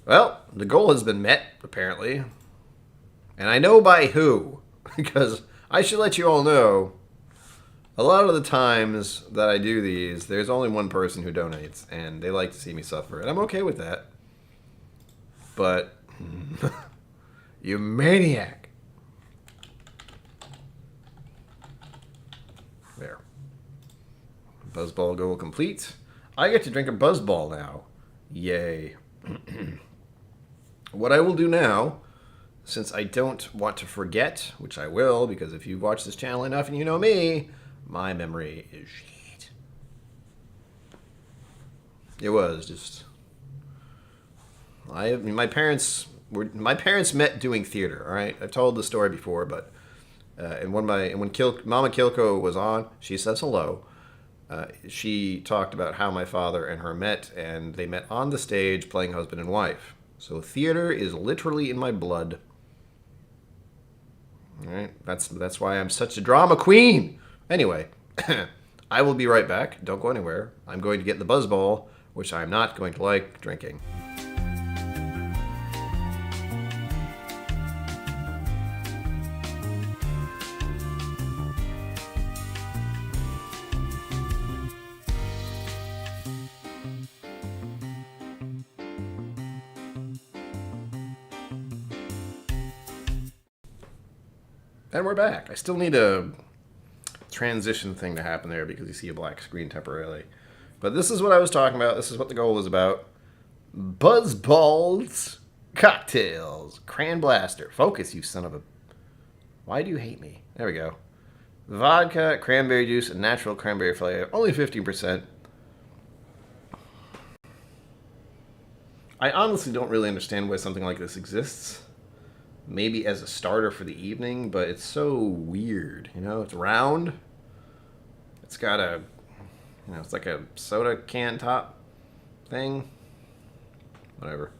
Well, the goal has been met, apparently. And I know by who. Because I should let you all know, a lot of the times that I do these, there's only one person who donates. And they like to see me suffer. And I'm okay with that. But, you maniac. There. Buzzball goal complete. I get to drink a buzzball now. Yay. What I will do now, since I don't want to forget, which I will, because if you've watched this channel enough and you know me, my memory is shit. It was just... my parents met doing theater, alright? I've told the story when Mama KillCo was on, she says hello. She talked about how my father and her met, and they met on the stage playing husband and wife. So theater is literally in my blood. All right, that's why I'm such a drama queen. Anyway, I will be right back. Don't go anywhere. I'm going to get the buzzball, which I'm not going to like drinking. And we're back. I still need a transition thing to happen there because you see a black screen temporarily. But this is what I was talking about. This is what the goal is about. Buzzballs cocktails. Cran Blaster. Focus, you son of a... Why do you hate me? There we go. Vodka, cranberry juice, and natural cranberry flavor. Only 15%. I honestly don't really understand why something like this exists. Maybe as a starter for the evening, but it's so weird, you know? It's round. It's got a, it's like a soda can top thing. Whatever.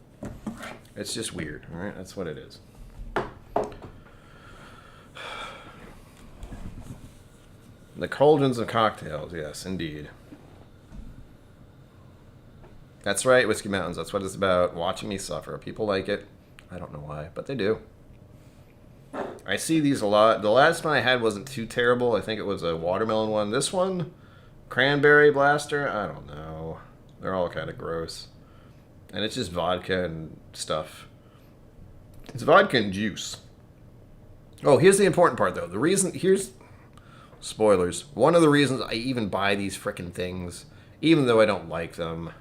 It's just weird, all right? That's what it is. The cauldrons of cocktails, yes, indeed. That's right, Whiskey Mountains. That's what it's about. Watching me suffer. People like it. I don't know why, but they do. I see these a lot. The last one I had wasn't too terrible. I think it was a watermelon one. This one, cranberry blaster, I don't know. They're all kind of gross. And it's just vodka and stuff. It's vodka and juice. Oh, here's the important part, though. Here's spoilers. One of the reasons I even buy these frickin' things, even though I don't like them.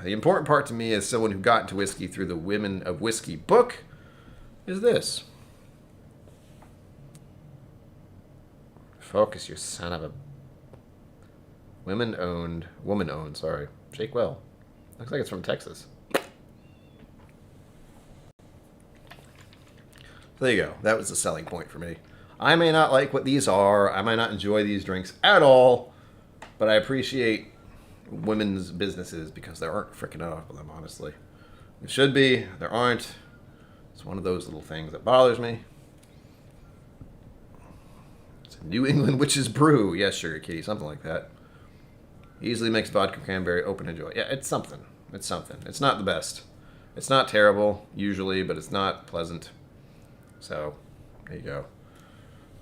The important part to me as someone who got into whiskey through the Women of Whiskey book is this. Focus, you son of a... Woman-owned, sorry. Shake well. Looks like it's from Texas. There you go. That was the selling point for me. I may not like what these are. I might not enjoy these drinks at all. But I appreciate women's businesses because there aren't freaking enough of them, honestly. There should be. There aren't. It's one of those little things that bothers me. It's a New England Witch's Brew. Yes, Sugar Kitty. Something like that. Easily mixed vodka, cranberry, open enjoy. Yeah, it's something. It's something. It's not the best. It's not terrible, usually, but it's not pleasant. So, there you go.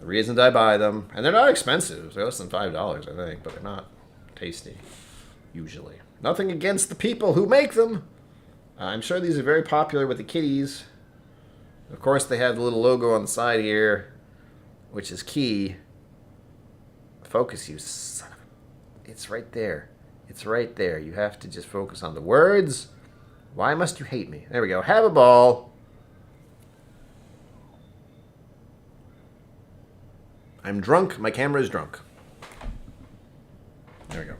The reasons I buy them, and they're not expensive. They're less than $5, I think, but they're not tasty, usually. Nothing against the people who make them. I'm sure these are very popular with the kiddies. Of course, they have the little logo on the side here, which is key. Focus, you son of a... It's right there. It's right there. You have to just focus on the words. Why must you hate me? There we go. Have a ball. I'm drunk. My camera is drunk. There we go.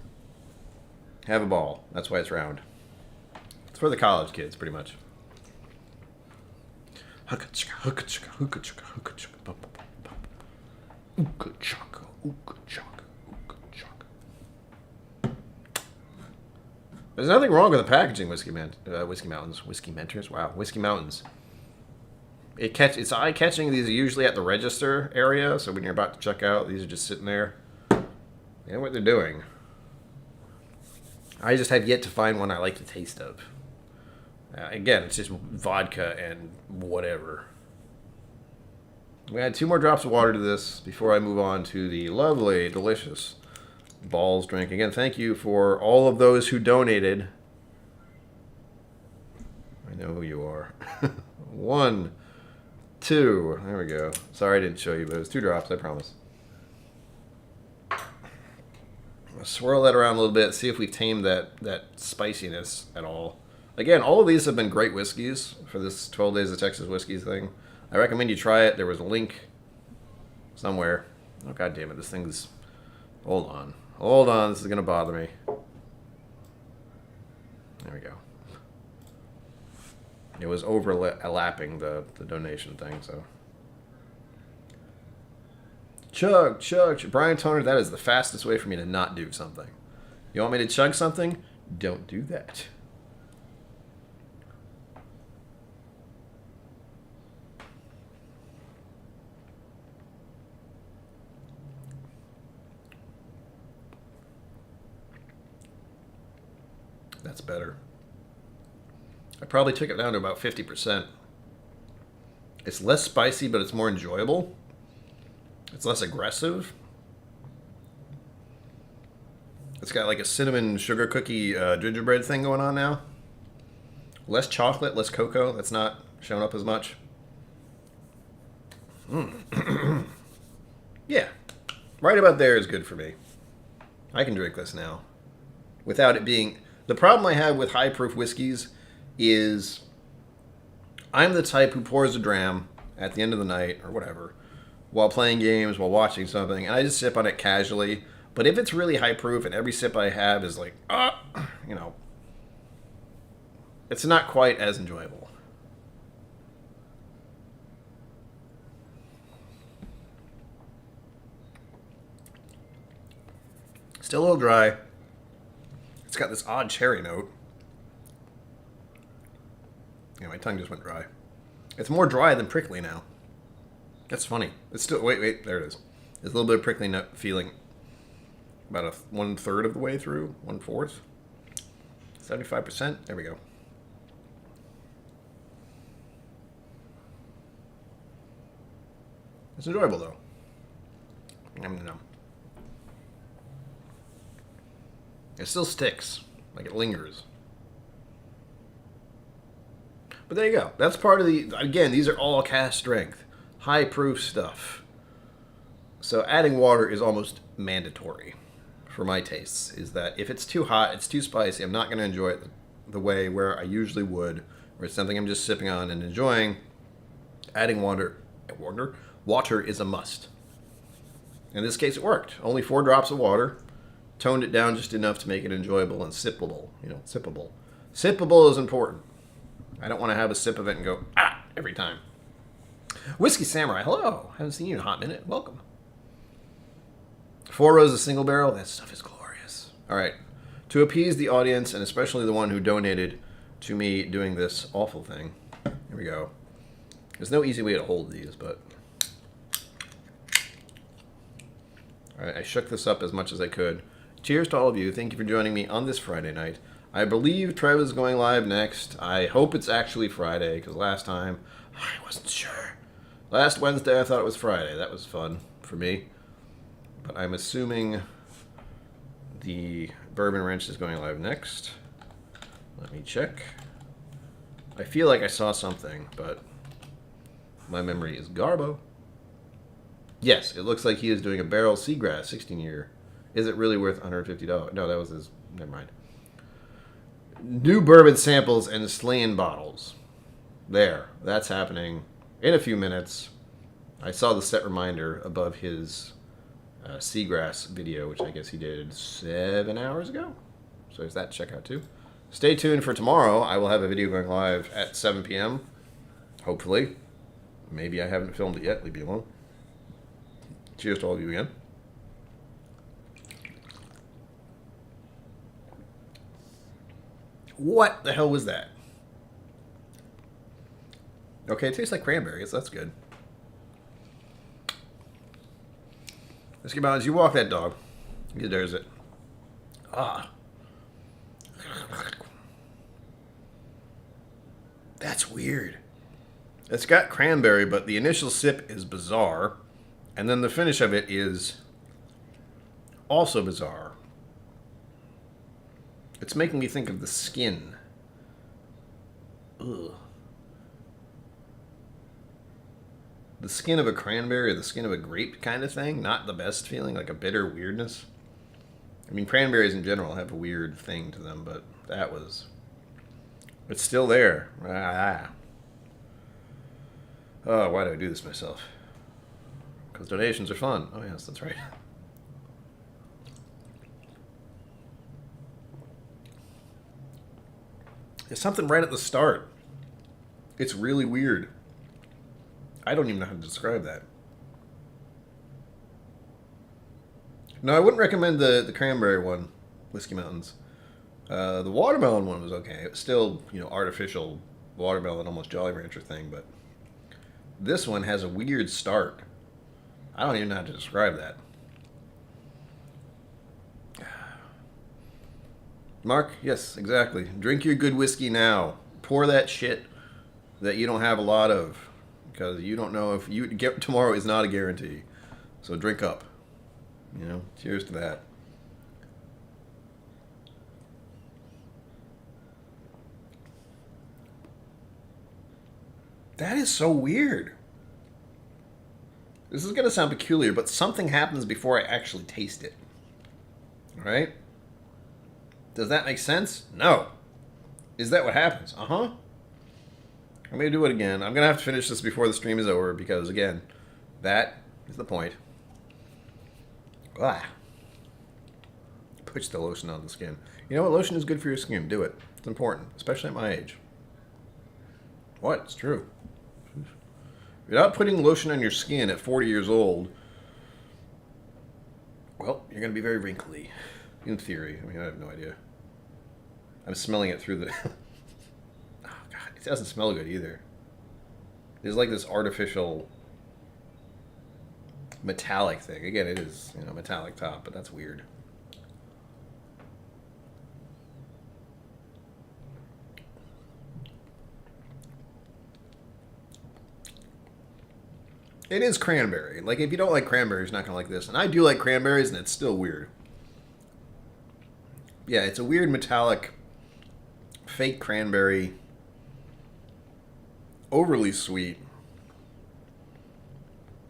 Have a ball. That's why it's round. It's for the college kids, pretty much. There's nothing wrong with the packaging, Whiskey Mountains. Whiskey Mentors? Wow. Whiskey Mountains. It's eye-catching. These are usually at the register area, so when you're about to check out, these are just sitting there. They know what they're doing. I just have yet to find one I like the taste of. Again, it's just vodka and whatever. We add 2 more drops of water to this before I move on to the lovely, delicious Balls drink. Again, thank you for all of those who donated. I know who you are. 1, 2. There we go. Sorry I didn't show you, but it was 2 drops, I promise. I'll swirl that around a little bit, see if we've tamed that spiciness at all. Again, all of these have been great whiskeys for this 12 Days of Texas Whiskeys thing. I recommend you try it. There was a link somewhere. Oh, God damn it. This thing's... Hold on. Hold on. This is going to bother me. There we go. It was overlapping the donation thing, so... Chug, chug. Brian Toner, that is the fastest way for me to not do something. You want me to chug something? Don't do that. That's better. I probably took it down to about 50%. It's less spicy, but it's more enjoyable. It's less aggressive. It's got like a cinnamon sugar cookie gingerbread thing going on now. Less chocolate, less cocoa. That's not showing up as much. Yeah. Right about there is good for me. I can drink this now. Without it being... The problem I have with high proof whiskeys is I'm the type who pours a dram at the end of the night or whatever while playing games, while watching something, and I just sip on it casually. But if it's really high proof and every sip I have is like, you know, it's not quite as enjoyable. Still a little dry. It's got this odd cherry note. Yeah, my tongue just went dry. It's more dry than prickly now. That's funny. It's still... Wait, there it is. There's a little bit of prickly nut feeling about 1/3 of the way through. 1/4. 75%. There we go. It's enjoyable, though. Nom. It still sticks. Like it lingers. But there you go. That's part of the... Again, these are all cask strength. High proof stuff. So adding water is almost mandatory for my tastes. Is that if it's too hot, it's too spicy, I'm not going to enjoy it the way where I usually would. Where it's something I'm just sipping on and enjoying. Adding water is a must. In this case, it worked. Only 4 drops of water. Toned it down just enough to make it enjoyable and sippable. You know, sippable. Sippable is important. I don't want to have a sip of it and go, every time. Whiskey Samurai, hello. Haven't seen you in a hot minute. Welcome. 4 rows of single barrel. That stuff is glorious. All right. To appease the audience, and especially the one who donated to me doing this awful thing. Here we go. There's no easy way to hold these, but... All right, I shook this up as much as I could. Cheers to all of you. Thank you for joining me on this Friday night. I believe Trev is going live next. I hope it's actually Friday, because last time I wasn't sure. Last Wednesday I thought it was Friday. That was fun. for me. But I'm assuming the Bourbon Wrench is going live next. Let me check. I feel like I saw something, but my memory is garbo. Yes, it looks like he is doing a barrel Seagrass 16-year. Is it really worth $150? No, that was his... Never mind. New bourbon samples and slain bottles. There. That's happening in a few minutes. I saw the set reminder above his Seagrass video, which I guess he did 7 hours ago. So there's that to check out too. Stay tuned for tomorrow. I will have a video going live at 7 p.m. Hopefully. Maybe I haven't filmed it yet. Leave me alone. Cheers to all of you again. What the hell was that? Okay, it tastes like cranberries. That's good. Whiskey Mountains, you walk that dog. He deserves it. Ah. That's weird. It's got cranberry, but the initial sip is bizarre. And then the finish of it is also bizarre. It's making me think of the skin. Ugh. The skin of a cranberry or the skin of a grape kind of thing. Not the best feeling, like a bitter weirdness. I mean, cranberries in general have a weird thing to them, but that was... It's still there. Ah. Oh, why do I do this myself? Because donations are fun. Oh, yes, that's right. There's something right at the start. It's really weird. I don't even know how to describe that. No, I wouldn't recommend the cranberry one, Whiskey Mountains. The watermelon one was okay. It was still, artificial watermelon, almost Jolly Rancher thing, but this one has a weird start. I don't even know how to describe that. Mark, yes, exactly. Drink your good whiskey now. Pour that shit that you don't have a lot of, because you don't know if you get tomorrow is not a guarantee. So drink up. Cheers to that. That is so weird. This is going to sound peculiar, but something happens before I actually taste it. Right? Does that make sense? No. Is that what happens? Uh-huh. I'm going to do it again. I'm going to have to finish this before the stream is over because, again, that is the point. Ah. Push the lotion on the skin. You know what? Lotion is good for your skin. Do it. It's important, especially at my age. What? It's true. If you're not putting lotion on your skin at 40 years old, well, you're going to be very wrinkly. In theory. I mean, I have no idea. I'm smelling it through the... Oh, God. It doesn't smell good either. There's like this artificial metallic thing. Again, it is, metallic top, but that's weird. It is cranberry. Like, if you don't like cranberries, you're not going to like this. And I do like cranberries, and it's still weird. Yeah, it's a weird metallic, fake cranberry, overly sweet,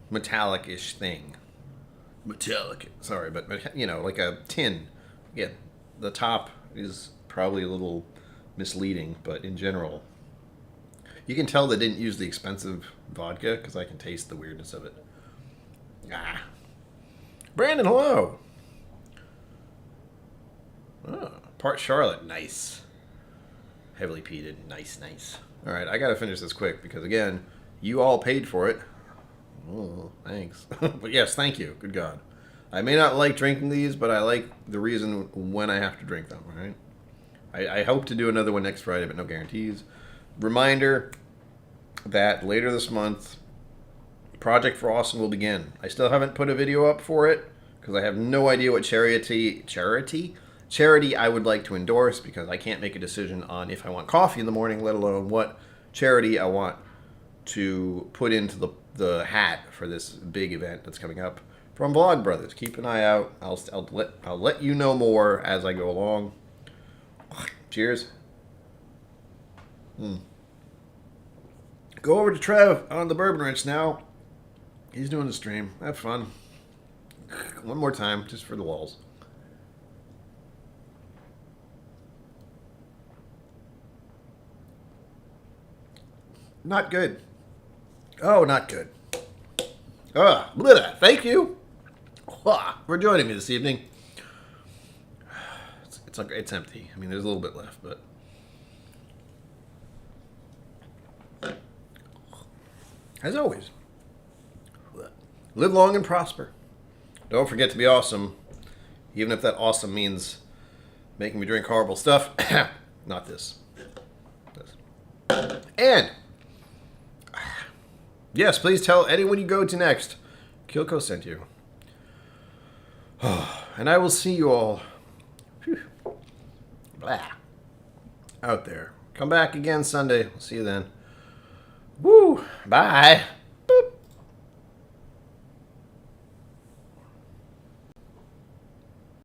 metallic-ish thing. Metallic. Sorry, but, like a tin. Yeah, the top is probably a little misleading, but in general, you can tell they didn't use the expensive vodka because I can taste the weirdness of it. Ah. Brandon, hello. Oh, part Charlotte. Nice. Heavily peated. Nice, nice. All right, I got to finish this quick because, again, you all paid for it. Oh, thanks. But yes, thank you. Good God. I may not like drinking these, but I like the reason when I have to drink them, all right? I hope to do another one next Friday, but no guarantees. Reminder that later this month, Project Frost will begin. I still haven't put a video up for it because I have no idea what charity I would like to endorse because I can't make a decision on if I want coffee in the morning, let alone what charity I want to put into the the hat for this big event that's coming up from Vlog Brothers. Keep an eye out. I'll let you know more as I go along. Cheers. Go over to Trev on the Bourbon Ranch now. He's doing the stream. Have fun. One more time, just for the walls. Not good. Oh, not good. Thank you for joining me this evening. It's empty. I mean, there's a little bit left, but as always, live long and prosper. Don't forget to be awesome, even if that awesome means making me drink horrible stuff. Not this. And yes, please tell anyone you go to next, KillCo sent you. And I will see you all out there. Come back again Sunday. We'll see you then. Woo! Bye.